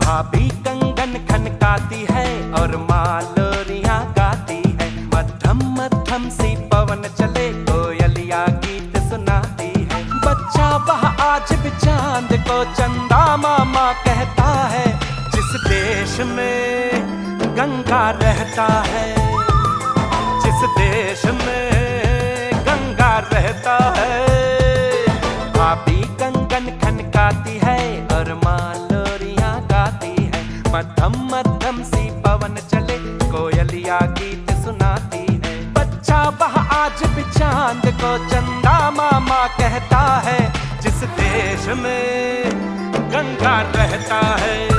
भाभी कंगन खनकाती है और माँ लोरियां गाती है। मध्यम मध्यम सी पवन चले, कोयलिया गीत सुनाती है। बच्चा वह आज भी चांद को चंदा मामा कहता है। जिस देश में गंगा रहता है, जिस देश में गंगा रहता है। भाभी कंगन खनकाती है और माँ लोरियां गाती है। मध्यम मध्यम सी पवन चले, कोयलिया गीत सुनाती है। बच्चा वह आज भी चांद को चंदा मामा कहता है। जिस देश में गंगा रहता है।